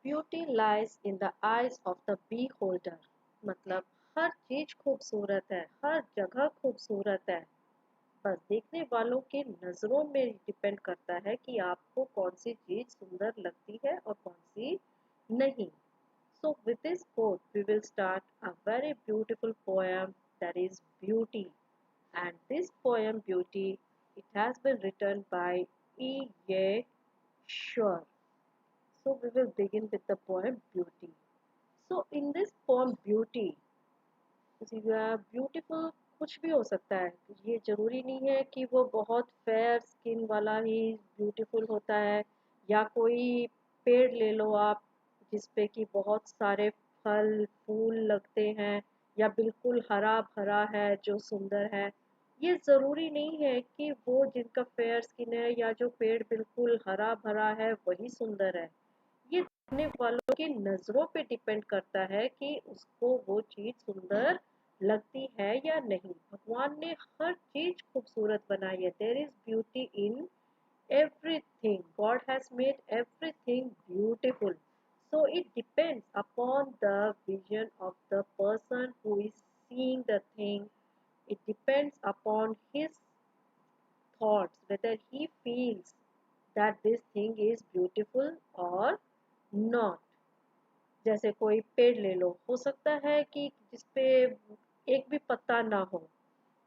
Beauty lies in the eyes of the beholder। मतलब हर चीज खूबसूरत है, हर जगह खूबसूरत है, बस देखने वालों के नजरों में डिपेंड करता है कि आपको कौन सी चीज सुंदर लगती है और कौन सी नहीं। So with this quote we will start a very beautiful poem, that is Beauty. And this poem Beauty, it has been written by E. A. Shure. So we will begin with the poem Beauty. So in this poem Beauty, beautiful कुछ भी हो सकता है। ये जरूरी नहीं है कि वो बहुत फेयर स्किन वाला ही ब्यूटीफुल होता है, या कोई पेड़ ले लो आप जिसपे कि बहुत सारे फल फूल लगते हैं, या बिल्कुल हरा भरा है जो सुंदर है। ये जरूरी नहीं है कि वो जिनका फेयर स्किन है या जो पेड़ बिल्कुल हरा भरा है वही सुंदर है। ये देखने वालों की नजरों पे डिपेंड करता है कि उसको वो चीज सुंदर लगती है या नहीं। भगवान ने हर चीज खूबसूरत बनाई है। There is beauty in everything. God has made everything beautiful. So it depends upon the vision of the person who is seeing the thing. It depends upon his thoughts whether he feels that this thing is beautiful or not. जैसे कोई पेड़ ले लो, हो सकता है कि जिसपे एक भी पत्ता ना हो,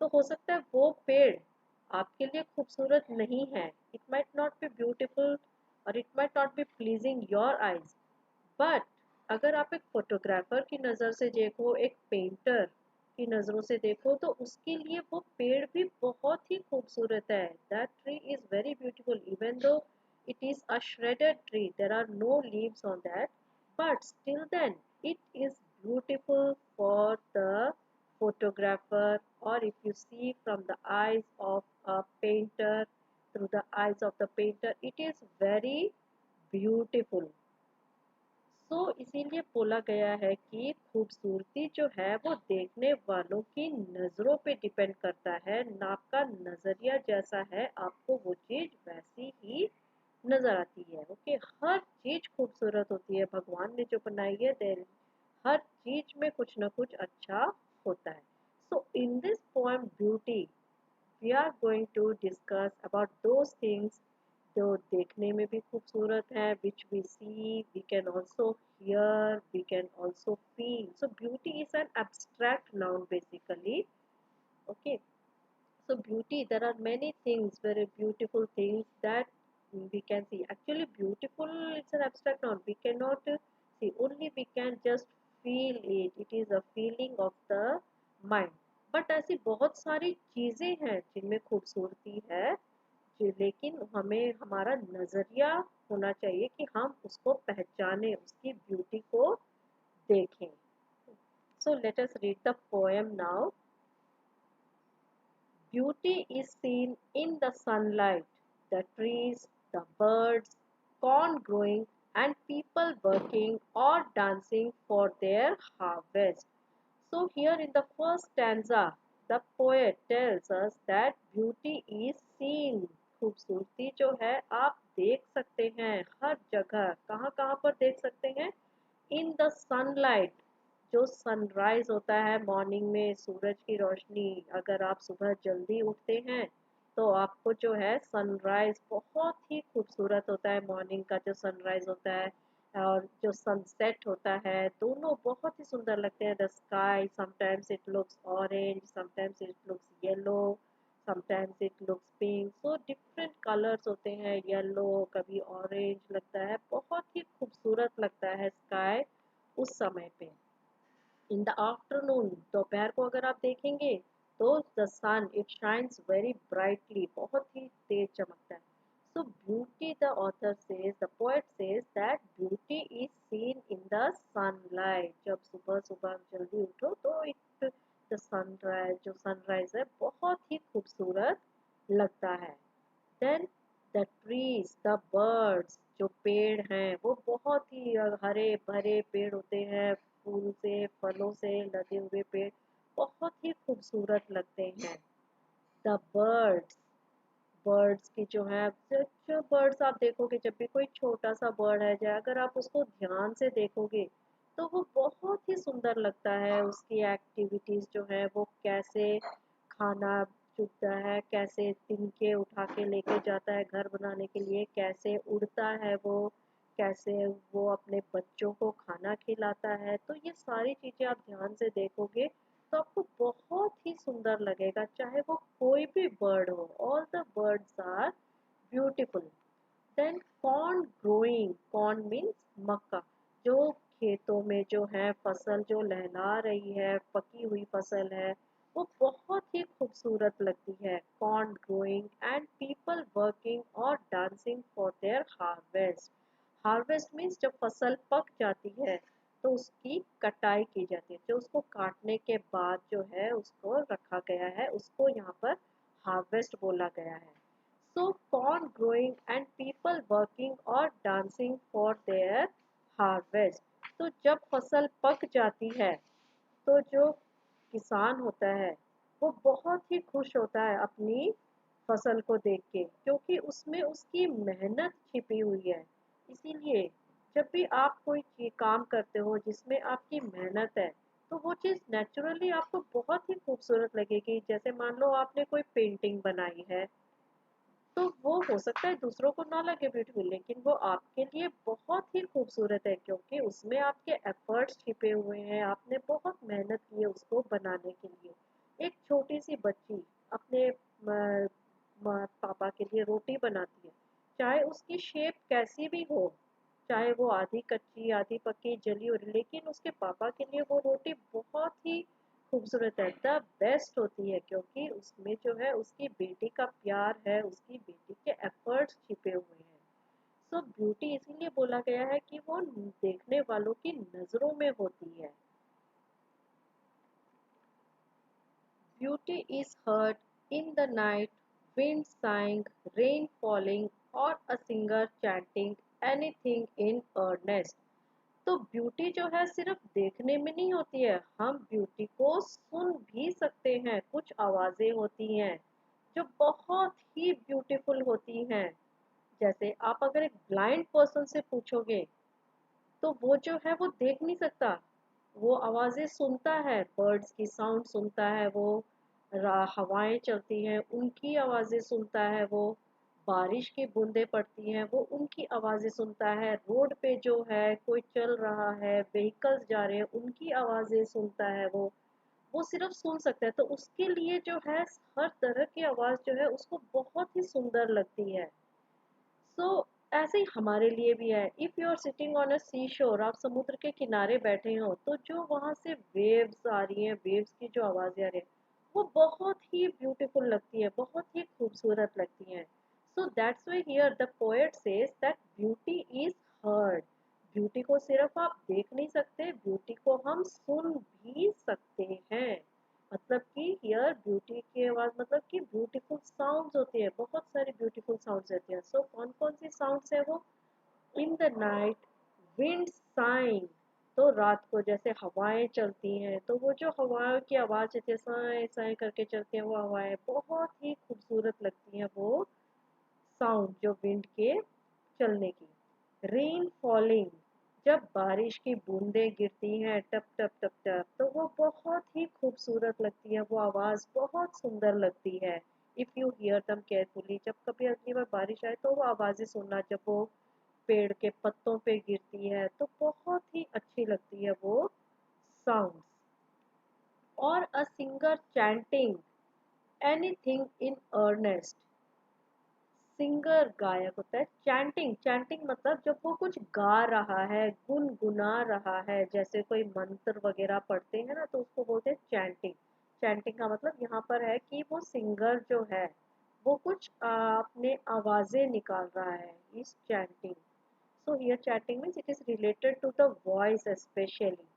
तो हो सकता है वो पेड़ आपके लिए खूबसूरत नहीं है। It might not be beautiful और it might not be pleasing your eyes, but अगर आप एक फोटोग्राफर की नज़र से देखो, एक पेंटर की नज़रों से देखो, तो उसके लिए वो पेड़ भी बहुत ही खूबसूरत है। That tree is very beautiful even though it is a shredded tree, there are no leaves on that, but still then it is beautiful for the photographer, or if you see from the eyes of a painter, through the eyes of the painter, it is very beautiful. सो इसीलिए बोला गया है कि खूबसूरती जो है वो देखने वालों की नजरों पे डिपेंड करता है। ना आपका नजरिया जैसा है आपको वो चीज वैसी ही नजर आती है। ओके, हर चीज खूबसूरत होती है, भगवान ने जो बनाई है देर हर चीज में कुछ ना कुछ अच्छा होता है। So in this poem beauty we are going to discuss about those things जो देखने में भी खूबसूरत है, which we see, we can also hear, we can also feel. So beauty is an abstract noun basically. Okay, so beauty, there are many things, very beautiful things that we can see. Actually beautiful, it's an abstract noun, we cannot see, only we can just feel it. It is a feeling of the mind. But ऐसी बहुत सारी चीजें हैं जिनमें खूबसूरती है, लेकिन हमें हमारा नजरिया होना चाहिए कि हम उसको पहचाने, उसकी ब्यूटी को देखें। So let us read the poem now. Beauty is seen in the sunlight, the trees, the birds, corn growing, and people working or dancing for their harvest. So, here in the first stanza, the poet tells us that beauty is seen. खूबसूरती जो है आप देख सकते हैं हर जगह। कहाँ कहाँ पर देख सकते हैं? इन द सनलाइट, जो सनराइज होता है मॉर्निंग में, सूरज की रोशनी, अगर आप सुबह जल्दी उठते हैं तो आपको जो है सनराइज बहुत ही खूबसूरत होता है। मॉर्निंग का जो सनराइज होता है और जो सनसेट होता है, दोनों बहुत ही सुंदर लगते हैं। The sky sometimes it looks orange, sometimes it looks yellow, sometimes it looks pink, so different colours होते हैं। येलो, कभी ऑरेंज लगता है, बहुत ही खूबसूरत लगता है स्काई उस समय पे। इन द आफ्टरनून, दोपहर को अगर आप देखेंगे तो the sun it shines very brightly, बहुत ही तेज चमकता है। So beauty, the author says, the poet says that beauty is seen in the sunlight. जब सुबह सुबह जल्दी उठो तो इट द सनराइज, जो सनराइज है बहुत ही खूबसूरत लगता है। Then the trees, the birds, जो पेड़ हैं वो बहुत ही हरे भरे पेड़ होते हैं, फूल से फलों से लदे हुए पेड़ बहुत ही खूबसूरत लगते हैं। द बर्ड्स, बर्ड्स की जो है, जो बर्ड्स आप देखोगे, जब भी कोई छोटा सा बर्ड है जाए, अगर आप उसको ध्यान से देखोगे तो वो बहुत ही सुंदर लगता है। उसकी एक्टिविटीज जो है, वो कैसे खाना चुगता है, कैसे तिनके उठा के लेके जाता है घर बनाने के लिए, कैसे उड़ता है वो, कैसे वो अपने बच्चों को खाना खिलाता है। तो ये सारी चीजें आप ध्यान से देखोगे तो आपको बहुत ही सुंदर लगेगा, चाहे वो कोई भी बर्ड हो। All the birds are beautiful. Then corn growing, corn means मक्का, जो खेतों में जो है फसल जो लहला रही है, पकी हुई फसल है, वो बहुत ही खूबसूरत लगती है। Corn growing and people working और dancing for their harvest. Harvest means जब फसल पक जाती है तो उसकी कटाई की जाती है, जो उसको काटने के बाद जो है उसको रखा गया है, उसको यहाँ पर हार्वेस्ट बोला गया है। So corn growing and people working और डांसिंग फॉर देयर हार्वेस्ट। तो जब फसल पक जाती है तो जो किसान होता है वो बहुत ही खुश होता है अपनी फसल को देख के, क्योंकि उसमें उसकी मेहनत छिपी हुई है। इसीलिए जब भी आप कोई काम करते हो जिसमें आपकी मेहनत है, तो वो चीज़ नेचुरली आपको बहुत ही खूबसूरत लगेगी। जैसे मान लो आपने कोई पेंटिंग बनाई है, तो वो हो सकता है दूसरों को ना लगे ब्यूटीफुल, लेकिन वो आपके लिए बहुत ही खूबसूरत है, क्योंकि उसमें आपके एफर्ट्स छिपे हुए हैं, आपने बहुत मेहनत की है उसको बनाने के लिए। एक छोटी सी बच्ची अपने पापा के लिए रोटी बनाती है, चाहे उसकी शेप कैसी भी हो, चाहे वो आधी कच्ची आधी पक्की जली हो, लेकिन उसके पापा के लिए वो रोटी बहुत ही खूबसूरत है, द बेस्ट होती है, क्योंकि उसमें जो है उसकी बेटी का प्यार है, उसकी बेटी के एफर्ट्स छिपे हुए हैं। सो ब्यूटी इसीलिए बोला गया है कि वो देखने वालों की नजरों में होती है। Beauty is heard in the night, wind sighing, rain falling, or a singer chanting anything in earnest। तो ब्यूटी जो है सिर्फ देखने में नहीं होती है, हम ब्यूटी को सुन भी सकते हैं। कुछ आवाजें होती हैं जो बहुत ही ब्यूटीफुल होती हैं। जैसे आप अगर एक ब्लाइंड पर्सन से पूछोगे तो वो जो है वो देख नहीं सकता, वो आवाजें सुनता है, बर्ड्स की साउंड सुनता है, वो हवाएं चलती हैं उनकी आवाजें सुनता है, वो बारिश की बूंदें पड़ती हैं वो उनकी आवाजें सुनता है, रोड पे जो है कोई चल रहा है, व्हीकल्स जा रहे हैं उनकी आवाजें सुनता है। वो सिर्फ सुन सकता है, तो उसके लिए जो है हर तरह की आवाज जो है उसको बहुत ही सुंदर लगती है। सो ऐसे ही हमारे लिए भी है। If you are sitting on a seashore, आप समुद्र के किनारे बैठे हो, तो जो वहां से वेव्स आ रही हैं, वेव्स की जो आवाजें आ रही है, वो बहुत ही ब्यूटीफुल लगती है, बहुत ही खूबसूरत लगती हैं। So that's why here the poet says that beauty is heard. Beauty को सिर्फ आप देख नहीं सकते, ब्यूटी को हम सुन भी सकते हैं। मतलब कि हियर ब्यूटी की आवाज मतलब कि ब्यूटीफुल साउंड्स होती है, बहुत सारी ब्यूटीफुल साउंड्स होती हैं। सो कौन कौन सी साउंड्स है वो? In the night, wind saying, तो रात को जैसे हवाएं चलती हैं, तो वो जो हवाओं की आवाज जैसे साए साए करके चलती हैं, वो हवाएं बहुत ही खूबसूरत लगती हैं, वो साउंड जो विंड के चलने की। रेन फॉलिंग, जब बारिश की बूंदें गिरती हैं टप टप टप टप, तो वो बहुत ही खूबसूरत लगती है, वो आवाज बहुत सुंदर लगती है। इफ यू हियर दम केयरफुली, जब कभी अगली बार बारिश आए तो वो आवाजें सुनना, जब वो पेड़ के पत्तों पे गिरती है तो बहुत ही अच्छी लगती है वो साउंड। और a singer chanting anything in earnest, singer गायक होता है, चैंटिंग, चैंटिंग मतलब जब वो कुछ गा रहा है, गुनगुना रहा है, जैसे कोई मंत्र वगैरह पढ़ते हैं ना, तो उसको बोलते हैं चैंटिंग। चैंटिंग का मतलब यहाँ पर है कि वो सिंगर जो है वो कुछ अपने आवाजें निकाल रहा है, इस chanting. So here chanting means it is related to the voice specially.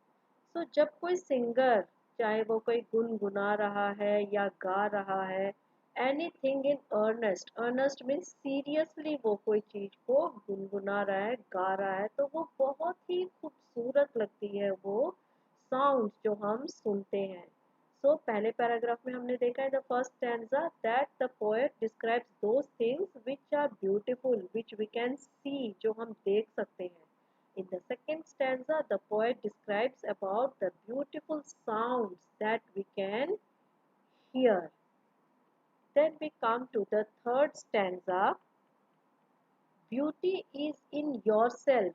तो जब कोई सिंगर, चाहे वो कोई गुनगुना रहा है या गा रहा है, anything in earnest, earnest means seriously वो कोई चीज को गुनगुना रहा है, गा रहा है, तो वो बहुत ही खूबसूरत लगती है वो साउंड जो हम सुनते हैं। सो पहले पैराग्राफ में हमने देखा है the first stanza that the poet describes those things which are beautiful which we can see, जो हम देख सकते हैं. In the second stanza, the poet describes about the beautiful sounds that we can hear. Then we come to the third stanza. Beauty is in yourself,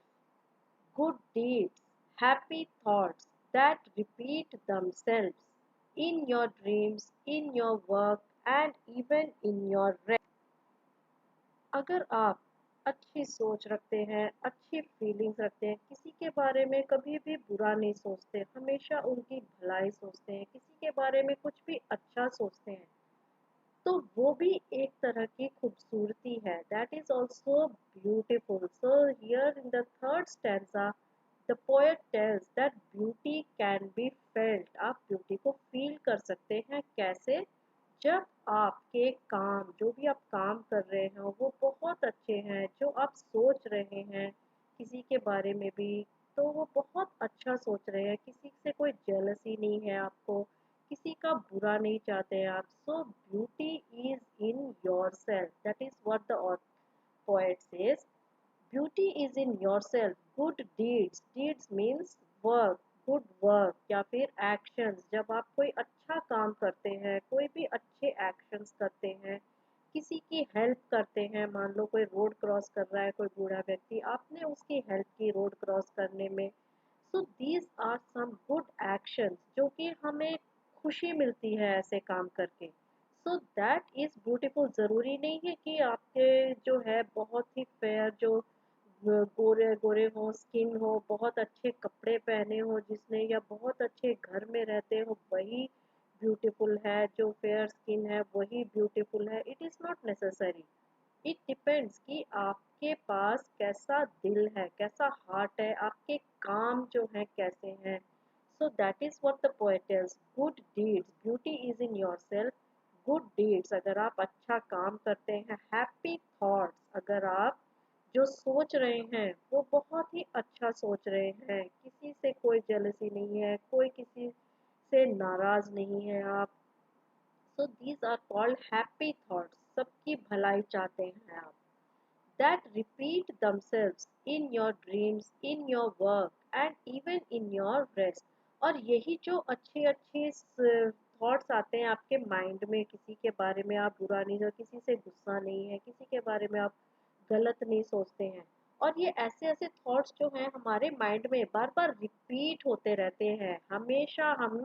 good deeds, happy thoughts that repeat themselves in your dreams, in your work, and even in your rest. अगर आप अच्छी सोच रखते हैं, अच्छी feelings रखते हैं, किसी के बारे में कभी भी बुरा नहीं सोचते, हमेशा उनकी भलाई सोचते हैं, किसी के बारे में कुछ भी अच्छा सोचते हैं, तो वो भी एक तरह की खूबसूरती है. That is also beautiful. So here in the third stanza the poet tells that beauty can be felt. आप ब्यूटी को फील कर सकते हैं. कैसे? जब आपके काम, जो भी आप काम कर रहे हो वो बहुत अच्छे हैं, जो आप सोच रहे हैं किसी के बारे में भी, तो वो बहुत अच्छा सोच रहे हैं, किसी से कोई जेलसी नहीं है आपको, किसी का बुरा नहीं चाहते हैं आप. सो beauty is in your self. That is what the poet says. Beauty is in yourself. Good deeds. Deeds means work. Good work या फिर एक्शंस. जब आप कोई अच्छा काम करते हैं, कोई भी अच्छे एक्शंस करते हैं, किसी की हेल्प करते हैं, मान लो कोई रोड क्रॉस कर रहा है, कोई बूढ़ा व्यक्ति, आपने उसकी हेल्प की रोड क्रॉस करने में. So these are some good actions जो कि हमें खुशी मिलती है ऐसे काम करके. So that is beautiful. ज़रूरी नहीं है कि आपके जो है बहुत ही फेयर, जो गोरे गोरे हो, स्किन हो, बहुत अच्छे कपड़े पहने हो जिसने, या बहुत अच्छे घर में रहते हो, वही ब्यूटीफुल है. जो फेयर स्किन है वही ब्यूटीफुल है. It is not necessary. It depends कि आपके पास कैसा दिल है, कैसा हार्ट है, आपके काम जो है कैसे हैं. So that is what the poet tells. Good deeds. Beauty is in yourself. Good deeds, अगर आप अच्छा काम करते हैं. हैप्पी थॉट्स, अगर आप जो सोच रहे हैं वो बहुत ही अच्छा सोच रहे हैं, किसी से कोई जेलसी नहीं है, कोई किसी से नाराज नहीं है आप. So these are called happy thoughts. सबकी भलाई चाहते हैं आप. That repeat themselves in your dreams, in your work and even in your rest. और यही जो अच्छे अच्छे थॉट्स आते हैं आपके माइंड में, किसी के बारे में आप बुरा नहीं हो, किसी से गुस्सा नहीं है, किसी के बारे में आप गलत नहीं सोचते हैं, और ये ऐसे ऐसे थॉट्स जो हैं हमारे माइंड में बार बार रिपीट होते रहते हैं, हमेशा हम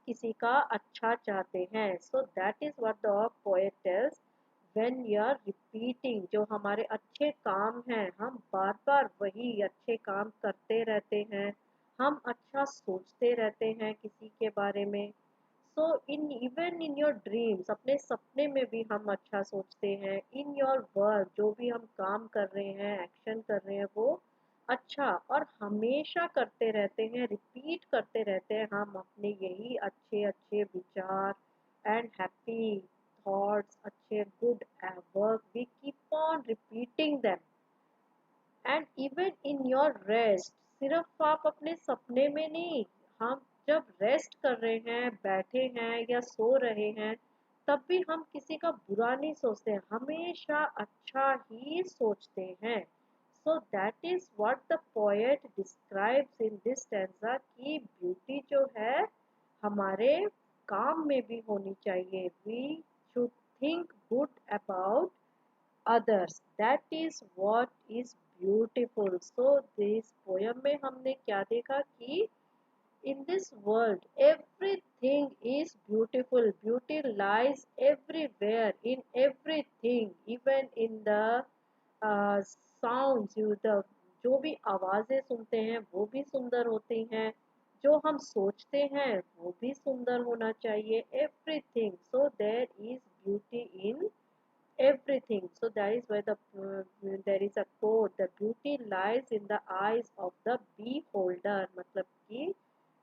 किसी का अच्छा चाहते हैं. So that is what the poet tells. When you are repeating, जो हमारे अच्छे काम हैं, हम बार बार वही अच्छे काम करते रहते हैं, हम अच्छा सोचते रहते हैं किसी के बारे में. So in even in your dreams, अपने सपने में भी हम अच्छा सोचते हैं. इन योर वर्क, जो भी हम काम कर रहे हैं, एक्शन कर रहे हैं, वो अच्छा और हमेशा करते रहते हैं, रिपीट करते रहते हैं हम अपने यही अच्छे अच्छे विचार एंड हैप्पी थॉट्स, अच्छे good work. We keep on repeating them. And even in your rest. सिर्फ आप अपने सपने में नहीं, हम जब रेस्ट कर रहे हैं, बैठे हैं या सो रहे हैं, तब भी हम किसी का बुरा नहीं सोचते हैं, हमेशा अच्छा ही सोचते हैं. So that is what the poet describes in this stanza कि ब्यूटी जो है हमारे काम में भी होनी चाहिए. We should think good about others. That is what is beautiful. So this poem में हमने क्या देखा कि in this world everything is beautiful. Beauty lies everywhere, in everything, even in the sounds. The जो भी आवाजें सुनते हैं वो भी सुंदर होती हैं, जो हम सोचते हैं वो भी सुंदर होना चाहिए. Everything. So there is beauty in everything. So that is why there is a quote, the beauty lies in the eyes of the beholder. मतलब कि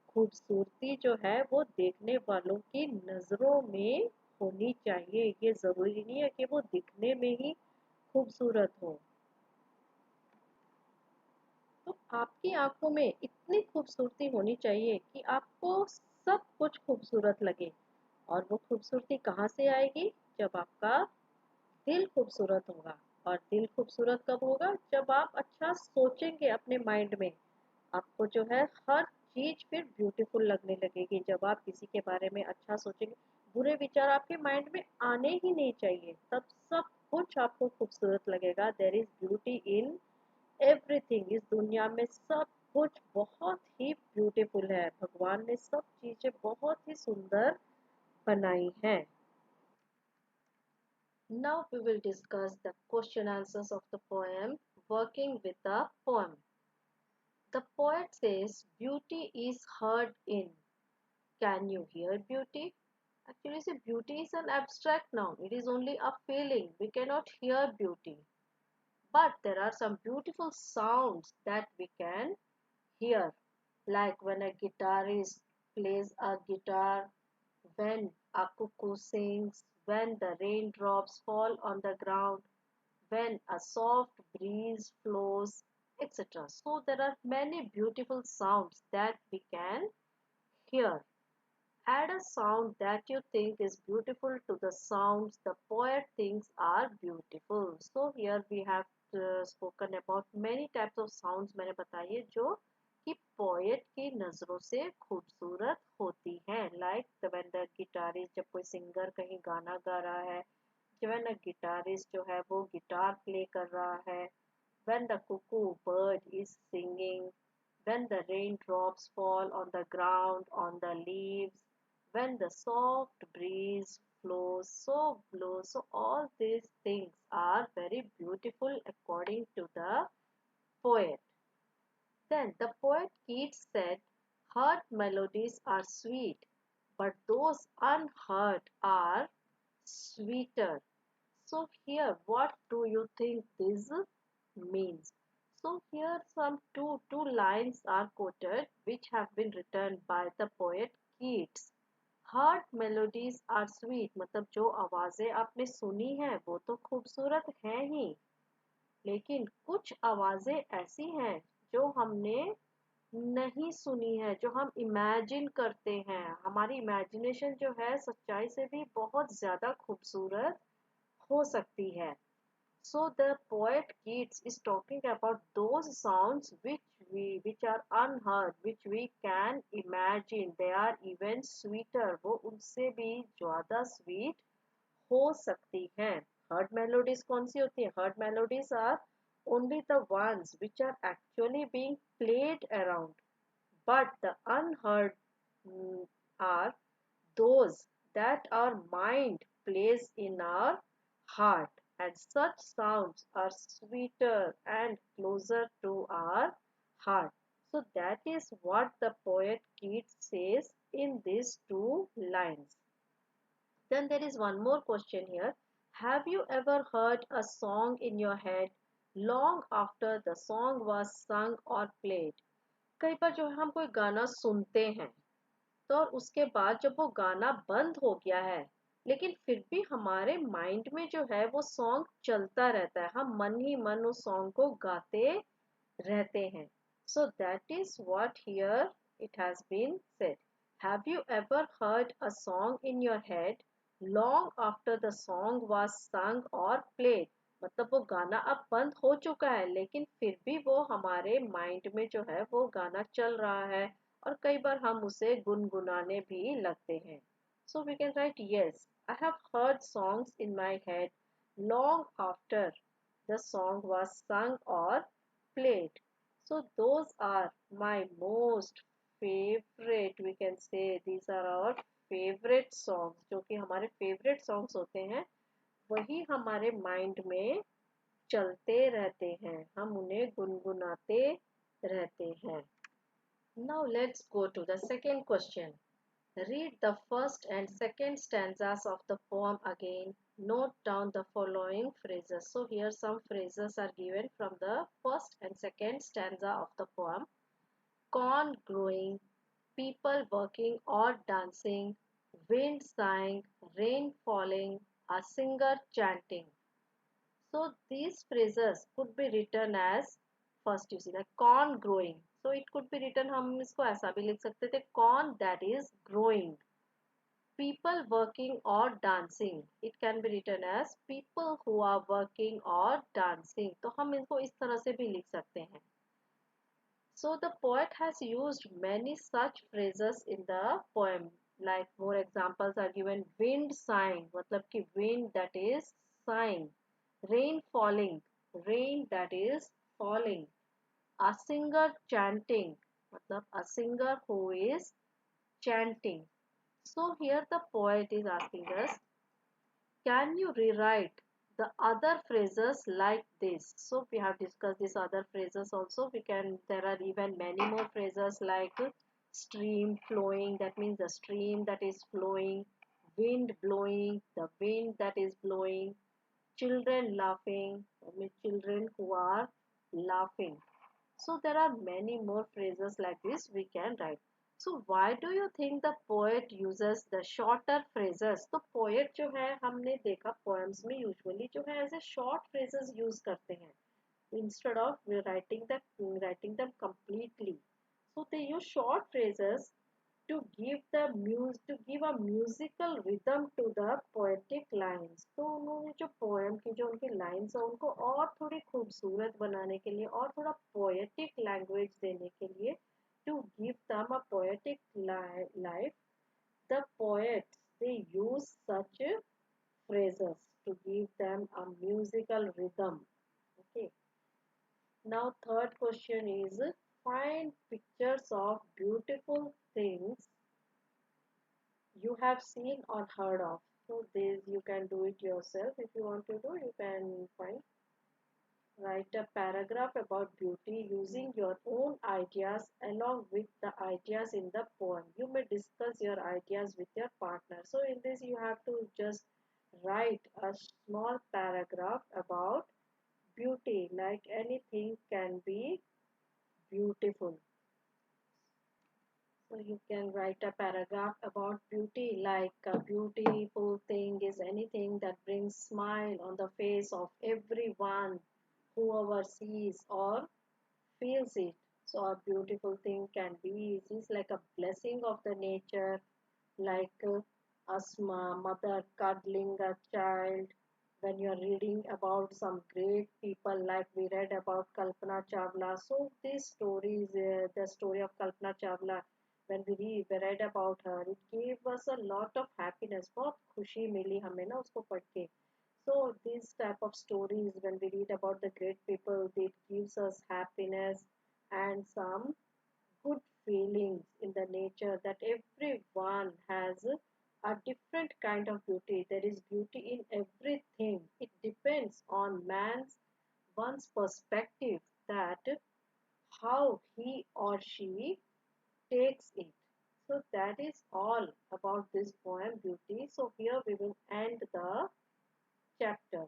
खूबसूरती जो है वो देखने वालों की नजरों में होनी चाहिए. ये जरूरी नहीं है कि वो दिखने में ही खूबसूरत हो. तो आपकी आंखों में इतनी खूबसूरती होनी चाहिए कि आपको सब कुछ खूबसूरत लगे। और वो खूबसूरती कहाँ से आएगी? जब आपका दिल खूबसूरत होगा। और दिल खूबसूरत कब होगा? जब आप अच्छा सोचेंगे अपने माइंड में। आपको जो है हर चीज फिर ब्यूटीफुल लगने लगेगी जब आप किसी के बारे में अच्छा सोचेंगे। बुरे विचार आपके माइंड में आने ही नहीं चाहिए, तब सब कुछ आपको खूबसूरत लगेगा। There is beauty in everything. इस दुनिया में सब कुछ बहुत ही ब्यूटीफुल है। भगवान ने सब चीजें बहुत ही सुंदर बनाई हैं। Now we will discuss the question answers of the poem Working with the Poem. The poet says beauty is heard in. Can you hear beauty? Actually, see, beauty is an abstract noun. It is only a feeling. We cannot hear beauty. But there are some beautiful sounds that we can hear. Like when a guitarist plays a guitar, when a cuckoo sings, when the raindrops fall on the ground, when a soft breeze flows, etc. So there are many beautiful sounds that we can hear. Add a sound that you think is beautiful to the sounds the poet thinks are beautiful. So here we have spoken about many types of sounds मैंने बताई है जो कि poet की नजरों से खूबसूरत होती हैं। लाइक when the guitarist, जब कोई सिंगर कहीं गाना गा रहा है, when a guitarist जो है वो गिटार प्ले कर रहा है, when the cuckoo bird is singing, when the raindrops fall on the ground, on the leaves, when the soft breeze blows. So all these things are very beautiful according to the poet. Then the poet Keats said, heard melodies are sweet, but those unheard are sweeter. So here, what do you think this means? So here some two lines are quoted which have been written by the poet Keats. Heart melodies are sweet, मतलब जो आवाजें आपने सुनी हैं वो तो खूबसूरत हैं ही, लेकिन कुछ आवाजें ऐसी हैं जो हमने नहीं सुनी है, जो हम इमेजिन करते हैं। हमारी इमेजिनेशन जो है सच्चाई से भी बहुत ज्यादा खूबसूरत हो सकती है। So the poet Keats is talking about those sounds which are unheard, which we can imagine. They are even sweeter. वो उनसे भी ज्यादा sweet हो सकती हैं। Heard melodies कौन सी होती हैं? Heard melodies are only the ones which are actually being played around. But the unheard are those that our mind plays in our heart, and such sounds are sweeter and closer to our heart. So that is what the poet Keats says in these two lines. Then there is one more question here. Have you ever heard a song in your head long after the song was sung or played? कई बार जो है हम कोई गाना सुनते हैं तो और उसके बाद जब वो गाना बंद हो गया है, लेकिन फिर भी हमारे माइंड में जो है वो सॉन्ग चलता रहता है, हम मन ही मन उस सॉन्ग को गाते रहते हैं। So that is what here it has been said. Have you ever heard a song in your head long after the song was sung और प्लेड? मतलब वो गाना अब बंद हो चुका है लेकिन फिर भी वो हमारे माइंड में जो है वो गाना चल रहा है और कई बार हम उसे गुनगुनाने भी लगते हैं। So we can write yes, I have heard songs in my head long after the song was sung or played. So those are my most favorite, we can say these are our favorite songs, जो कि हमारे favorite songs होते हैं वही हमारे mind में चलते रहते हैं, हम उन्हें गुनगुनाते रहते हैं। Now let's go to the second question. Read the first and second stanzas of the poem again. Note down the following phrases. So here some phrases are given from the first and second stanza of the poem. Corn growing, people working or dancing, wind sighing, rain falling, a singer chanting. So these phrases could be written as first you see like corn growing, so it could be written, हम इसको ऐसा भी लिख सकते थे, corn that is growing. People working or dancing, it can be written as people who are working or dancing, तो हम इसको इस तरह से भी लिख सकते हैं. So the poet has used many such phrases in the poem. Like more examples are given. Wind sighing, मतलब कि wind that is sighing. Rain falling, rain that is falling. A singer chanting, मतलब a singer who is chanting. So here the poet is asking us, can you rewrite the other phrases like this? So we have discussed these other phrases also. There are even many more phrases like stream flowing, that means the stream that is flowing, wind blowing, the wind that is blowing, children laughing, that means children who are laughing. So there are many more phrases like this we can write. So why do you think the poet uses the shorter phrases? तो poet जो है हमने देखा poems में usually जो है ऐसे short phrases use करते हैं instead of writing them completely. So they use short phrases to give a musical rhythm to the poetic lines. तो उन्होंने जो poem की जो उनकी lines है उनको और थोड़ी खूबसूरत बनाने के लिए और थोड़ा poetic language देने के लिए, to give them a poetic life, the poets they use such phrases to give them a musical rhythm. Okay. Now third question is, find pictures of beautiful things you have seen or heard of. So this you can do it yourself. If you want to do, you can find, write a paragraph about beauty using your own ideas along with the ideas in the poem. You may discuss your ideas with your partner. So in this you have to just write a small paragraph about beauty, like anything can be beautiful. So you can write a paragraph about beauty, like a beautiful thing is anything that brings smile on the face of everyone whoever sees or feels it. So a beautiful thing can be just like a blessing of the nature, like a mother cuddling a child. When you're reading about some great people, like we read about Kalpana Chawla, so this story is the story of Kalpana Chawla. When we read about her, it gave us a lot of happiness. बहुत खुशी मिली हमें ना उसको पढ़ के. So these type of stories, when we read about the great people, it gives us happiness and some good feelings in the nature, that everyone has a different kind of beauty. There is beauty in everything. It depends on one's perspective, that how he or she takes it. So that is all about this poem beauty. So here we will end the chapter.